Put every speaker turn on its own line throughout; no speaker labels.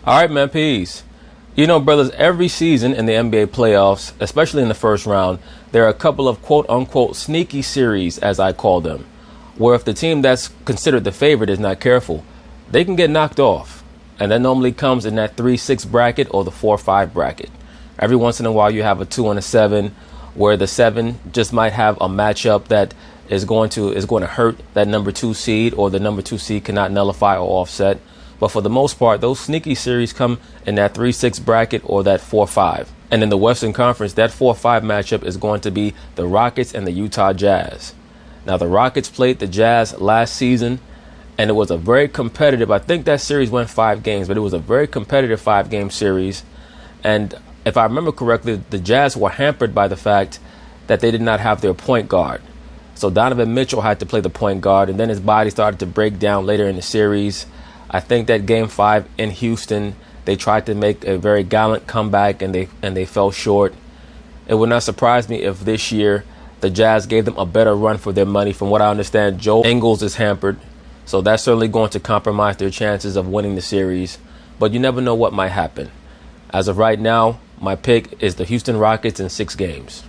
All right, man, peace. You know, brothers, every season in the NBA playoffs, especially in the first round, there are a couple of quote-unquote sneaky series, as I call them, where if the team that's considered the favorite is not careful, they can get knocked off. And that normally comes in that 3-6 bracket or the 4-5 bracket. Every once in a while, you have a 2 and a 7, where the 7 just might have a matchup that is going to hurt that number 2 seed, or the number 2 seed cannot nullify or offset. But for the most part, those sneaky series come in that 3-6 bracket or that 4-5. And in the Western Conference, that 4-5 matchup is going to be the Rockets and the Utah Jazz. Now, the Rockets played the Jazz last season, and it was a very competitive, I think that series went 5 games, but it was a very competitive 5-game series. And if I remember correctly, the Jazz were hampered by the fact that they did not have their point guard. So Donovan Mitchell had to play the point guard, and then his body started to break down later in the series. I think that Game 5 in Houston, they tried to make a very gallant comeback, and they fell short. It would not surprise me if this year the Jazz gave them a better run for their money. From what I understand, Joe Ingles is hampered, so that's certainly going to compromise their chances of winning the series. But you never know what might happen. As of right now, my pick is the Houston Rockets in 6 games.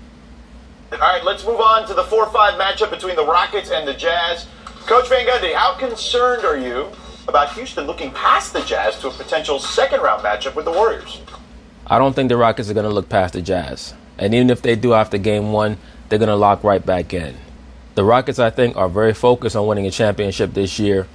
All right, let's move on to the 4-5 matchup between the Rockets and the Jazz. Coach Van Gundy, how concerned are you about Houston looking past the Jazz to a potential second-round matchup with the Warriors?
I don't think the Rockets are going to look past the Jazz. And even if they do after Game 1, they're going to lock right back in. The Rockets, I think, are very focused on winning a championship this year.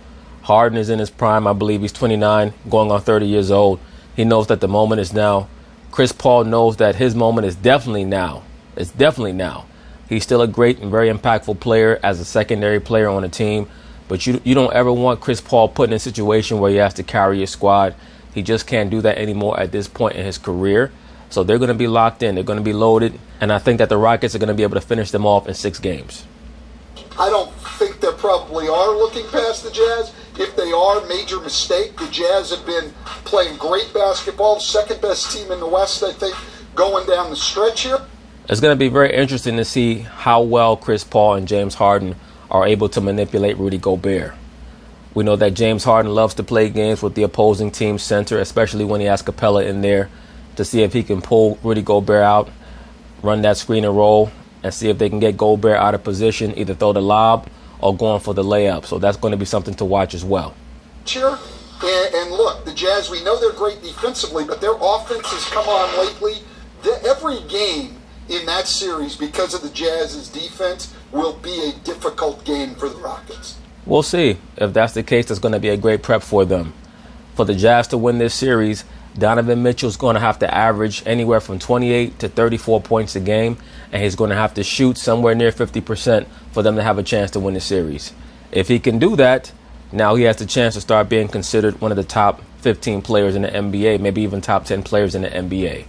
Harden is in his prime. I believe he's 29, going on 30 years old. He knows that the moment is now. Chris Paul knows that his moment is definitely now. It's definitely now. He's still a great and very impactful player as a secondary player on a team. But you don't ever want Chris Paul put in a situation where he has to carry your squad. He just can't do that anymore at this point in his career. So they're going to be locked in. They're going to be loaded. And I think that the Rockets are going to be able to finish them off in 6 games.
I don't think they probably are looking past the Jazz. If they are, major mistake. The Jazz have been playing great basketball. Second best team in the West, I think, going down the stretch here.
It's going to be very interesting to see how well Chris Paul and James Harden are able to manipulate Rudy Gobert. We know that James Harden loves to play games with the opposing team center, especially when he has Capella in there, to see if he can pull Rudy Gobert out, run that screen and roll, and see if they can get Gobert out of position, either throw the lob or going for the layup. So that's going to be something to watch as well.
Sure. And look, the Jazz, we know they're great defensively, but their offense has come on lately. Every game in that series, because of the Jazz's defense, will be a difficult game for the Rockets.
We'll see. If that's the case, that's going to be a great prep for them. For the Jazz to win this series, Donovan Mitchell's going to have to average anywhere from 28 to 34 points a game, and he's going to have to shoot somewhere near 50% for them to have a chance to win the series. If he can do that, now he has the chance to start being considered one of the top 15 players in the NBA, maybe even top 10 players in the NBA.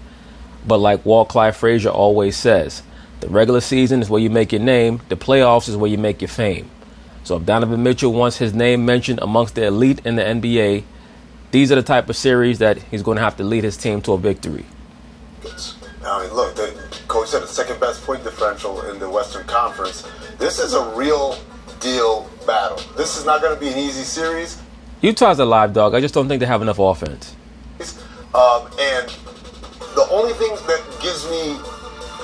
But like Walt Clyde Frazier always says, the regular season is where you make your name. The playoffs is where you make your fame. So if Donovan Mitchell wants his name mentioned amongst the elite in the NBA, these are the type of series that he's going to have to lead his team to a victory.
I mean, look, the coach said the second best point differential in the Western Conference. This is a real deal battle. This is not going to be an easy series.
Utah's a live dog. I just don't think they have enough offense.
And the only thing that gives me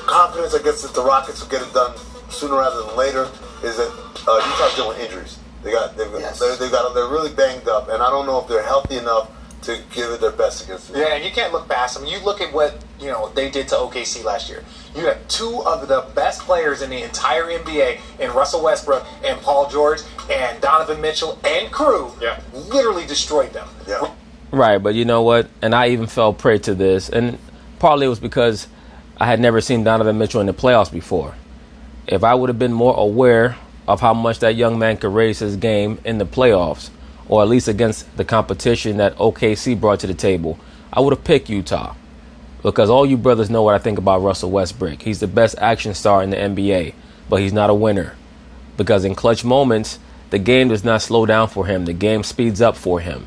confidence, I guess, that the Rockets will get it done sooner rather than later is that Utah's dealing with injuries. They're really banged up, and I don't know if they're healthy enough to give it their best against them.
Yeah, and you can't look past them. You look at what they did to OKC last year. You have 2 of the best players in the entire NBA in Russell Westbrook and Paul George, and Donovan Mitchell and crew literally destroyed them.
Yeah.
Right, but you know what? And I even fell prey to this, and partly it was because I had never seen Donovan Mitchell in the playoffs before. If I would have been more aware of how much that young man could raise his game in the playoffs, or at least against the competition that OKC brought to the table, I would have picked Utah. Because all you brothers know what I think about Russell Westbrook. He's the best action star in the NBA, but he's not a winner. Because in clutch moments, the game does not slow down for him. The game speeds up for him.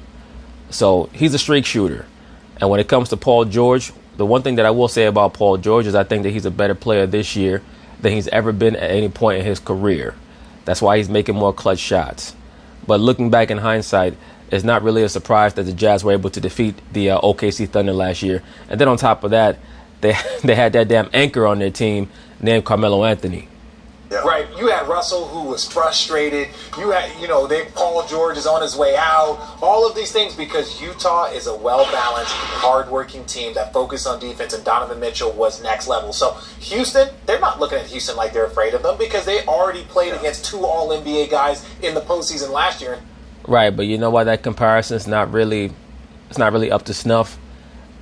So he's a streak shooter. And when it comes to Paul George, the one thing that I will say about Paul George is I think that he's a better player this year than he's ever been at any point in his career. That's why he's making more clutch shots. But looking back in hindsight, it's not really a surprise that the Jazz were able to defeat the OKC Thunder last year. And then on top of that, they had that damn anchor on their team named Carmelo Anthony.
Yeah.
Right, you had Russell who was frustrated. You had, Paul George is on his way out. All of these things because Utah is a well-balanced, hard-working team that focused on defense, and Donovan Mitchell was next level. So Houston, they're not looking at Houston like they're afraid of them because they already played against 2 All-NBA guys in the postseason last year.
Right, but you know why that comparison is not really up to snuff?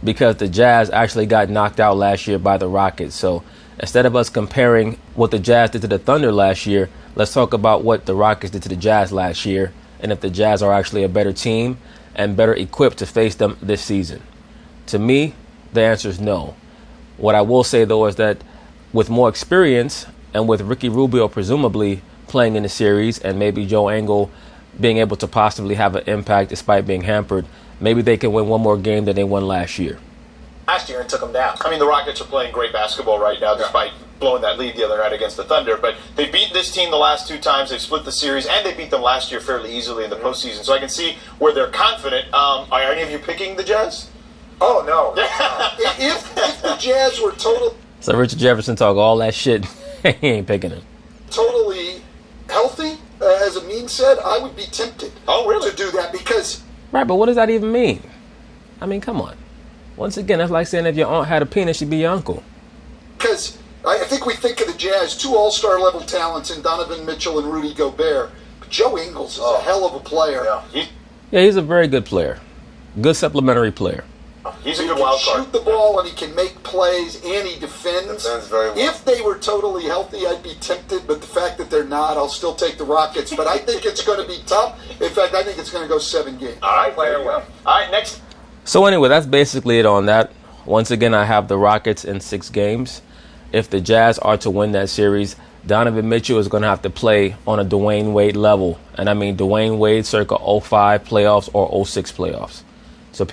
Because the Jazz actually got knocked out last year by the Rockets. So instead of us comparing what the Jazz did to the Thunder last year, let's talk about what the Rockets did to the Jazz last year, and if the Jazz are actually a better team and better equipped to face them this season. To me, the answer is no. What I will say, though, is that with more experience and with Ricky Rubio presumably playing in the series and maybe Joe Engel being able to possibly have an impact despite being hampered, maybe they can win one more game than they won last year.
Last year and took them down.
I mean, the Rockets are playing great basketball right now, despite blowing that lead the other night against the Thunder. But they beat this team the last 2 times. They've split the series, and they beat them last year fairly easily in the postseason. So I can see where they're confident. Are any of you picking the Jazz?
Oh, no.
If the Jazz were
So Richard Jefferson talk all that shit. He ain't picking him.
totally healthy, as Amin said, I would be tempted to do that because...
Right, but what does that even mean? I mean, come on. Once again, that's like saying if your aunt had a penis, she'd be your uncle.
Because I think we think of the Jazz, 2 all-star level talents in Donovan Mitchell and Rudy Gobert. But Joe Ingles is a hell of a player.
Yeah, he's a very good player. Good supplementary player.
He's a
He
good
can
wild card.
shoot the ball and he can make plays and he defends.
Defends very well.
If they were totally healthy, I'd be tempted. But the fact that they're not, I'll still take the Rockets. But I think it's going to be tough. In fact, I think it's going to go 7 games.
All right, there you go. All right, next.
So anyway, that's basically it on that. Once again, I have the Rockets in 6 games. If the Jazz are to win that series, Donovan Mitchell is going to have to play on a Dwayne Wade level. And I mean Dwayne Wade circa 05 playoffs or 06 playoffs. So